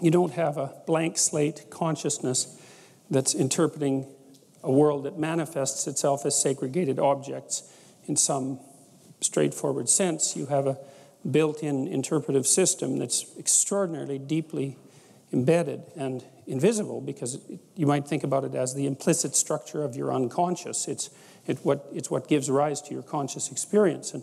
You don't have a blank slate consciousness that's interpreting a world that manifests itself as segregated objects in some straightforward sense. You have a built-in interpretive system that's extraordinarily deeply embedded and invisible, because you might think about it as the implicit structure of your unconscious. It's what gives rise to your conscious experience,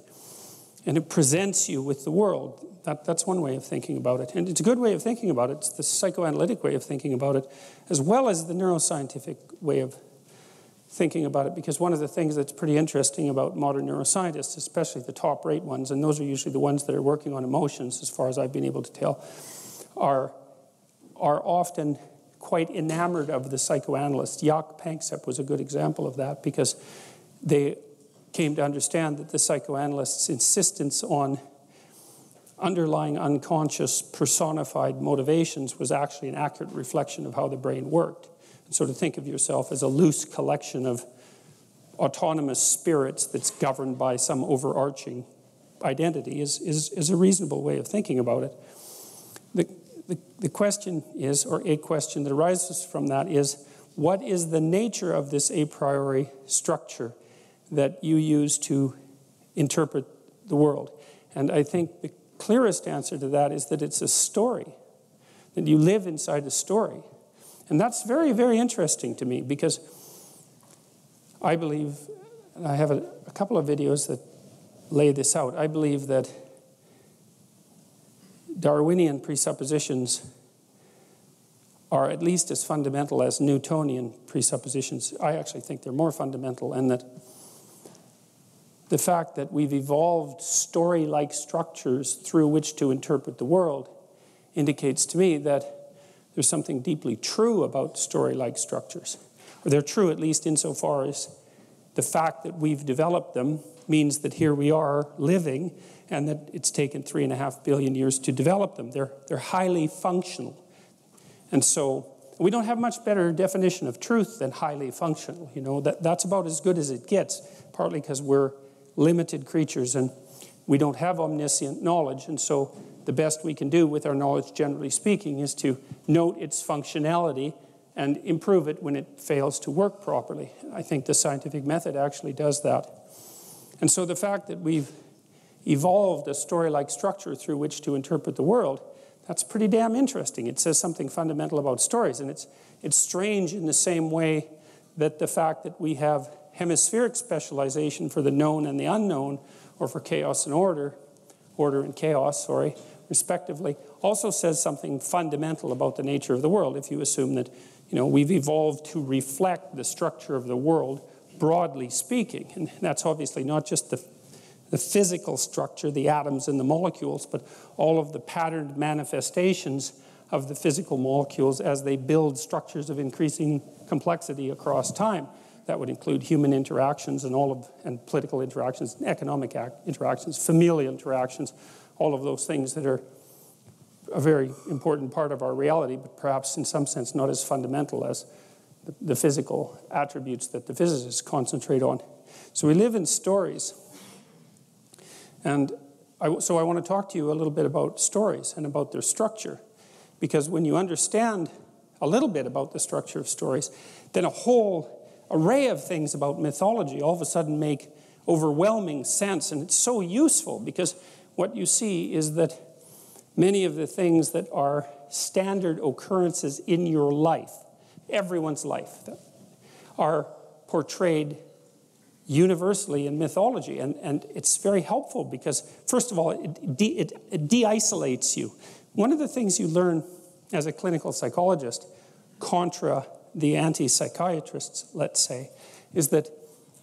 and it presents you with the world. That's one way of thinking about it, and it's a good way of thinking about it. It's the psychoanalytic way of thinking about it, as well as the neuroscientific way of thinking about it, because one of the things that's pretty interesting about modern neuroscientists, especially the top-rate ones, and those are usually the ones that are working on emotions, as far as I've been able to tell, are often quite enamored of the psychoanalyst. Jaak Panksepp was a good example of that, because they came to understand that the psychoanalysts' insistence on underlying unconscious personified motivations was actually an accurate reflection of how the brain worked. And so to think of yourself as a loose collection of autonomous spirits that's governed by some overarching identity is a reasonable way of thinking about it. The question is, or a question that arises from that is, what is the nature of this a priori structure that you use to interpret the world? And I think the clearest answer to that is that it's a story, that you live inside a story. And that's very, very interesting to me, because I believe, and I have a couple of videos that lay this out, I believe that Darwinian presuppositions are at least as fundamental as Newtonian presuppositions. I actually think they're more fundamental, and that the fact that we've evolved story-like structures through which to interpret the world indicates to me that there's something deeply true about story-like structures. Or they're true at least insofar as the fact that we've developed them means that here we are living, and that it's taken 3.5 billion years to develop them. They're highly functional. And so we don't have much better definition of truth than highly functional. You know, that's about as good as it gets, partly because we're limited creatures and we don't have omniscient knowledge. And so the best we can do with our knowledge, generally speaking, is to note its functionality and improve it when it fails to work properly. I think the scientific method actually does that. And so the fact that we've evolved a story-like structure through which to interpret the world, that's pretty damn interesting. It says something fundamental about stories, and it's strange in the same way that the fact that we have hemispheric specialization for the known and the unknown, or for chaos and order and chaos, respectively, also says something fundamental about the nature of the world, if you assume that, you know, we've evolved to reflect the structure of the world, broadly speaking. And that's obviously not just the physical structure, the atoms and the molecules, but all of the patterned manifestations of the physical molecules as they build structures of increasing complexity across time. That would include human interactions and political interactions, economic interactions, familial interactions, all of those things that are a very important part of our reality, but perhaps in some sense not as fundamental as the physical attributes that the physicists concentrate on. So we live in stories. And so I want to talk to you a little bit about stories and about their structure, because when you understand a little bit about the structure of stories, then a whole array of things about mythology all of a sudden make overwhelming sense. And it's so useful, because what you see is that many of the things that are standard occurrences in your life, everyone's life, are portrayed universally in mythology. And it's very helpful because, first of all, it de-isolates you. One of the things you learn as a clinical psychologist, contra the anti-psychiatrists, let's say, is that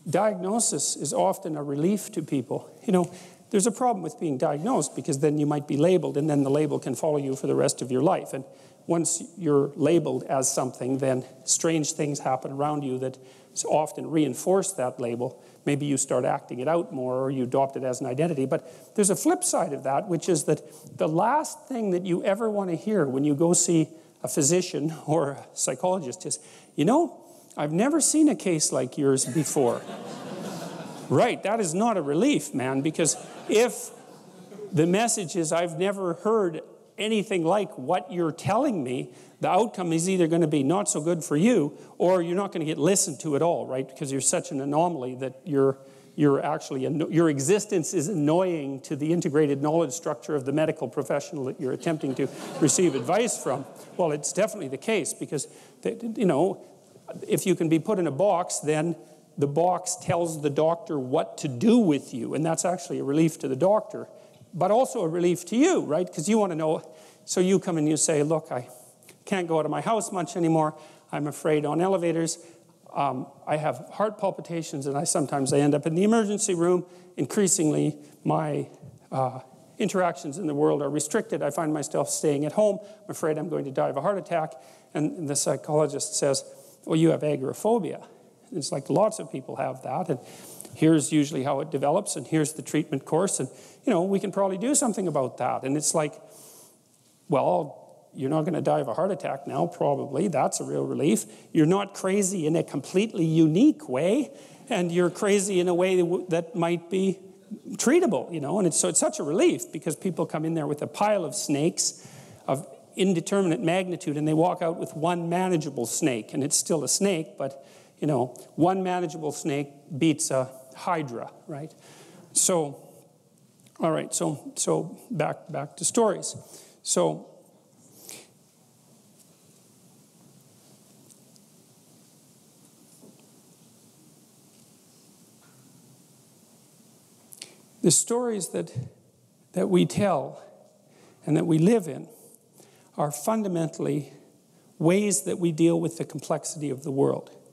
diagnosis is often a relief to people. You know, there's a problem with being diagnosed, because then you might be labeled, and then the label can follow you for the rest of your life. And once you're labeled as something, then strange things happen around you that often reinforce that label. Maybe you start acting it out more, or you adopt it as an identity. But there's a flip side of that, which is that the last thing that you ever want to hear when you go see a physician or a psychologist is, you know, I've never seen a case like yours before. Right, that is not a relief, man, because if the message is, I've never heard anything like what you're telling me, the outcome is either going to be not so good for you, or you're not going to get listened to at all, right? Because you're such an anomaly that you're actually, your existence is annoying to the integrated knowledge structure of the medical professional that you're attempting to receive advice from. Well, it's definitely the case, because, you know, if you can be put in a box, then the box tells the doctor what to do with you, and that's actually a relief to the doctor, but also a relief to you, right? Because you want to know, so you come and you say, look, I can't go out of my house much anymore, I'm afraid on elevators, I have heart palpitations, and sometimes I end up in the emergency room. Increasingly, my interactions in the world are restricted. I find myself staying at home. I'm afraid I'm going to die of a heart attack. And the psychologist says, well, you have agoraphobia. And it's like lots of people have that. And here's usually how it develops, and here's the treatment course. And, you know, we can probably do something about that. And it's like, well, you're not going to die of a heart attack now, probably. That's a real relief. You're not crazy in a completely unique way, and you're crazy in a way that might be treatable, you know. And so it's such a relief, because people come in there with a pile of snakes of indeterminate magnitude, and they walk out with one manageable snake, and it's still a snake, but, you know, one manageable snake beats a hydra, right? So, all right, so back to stories. So, the stories that we tell and that we live in are fundamentally ways that we deal with the complexity of the world.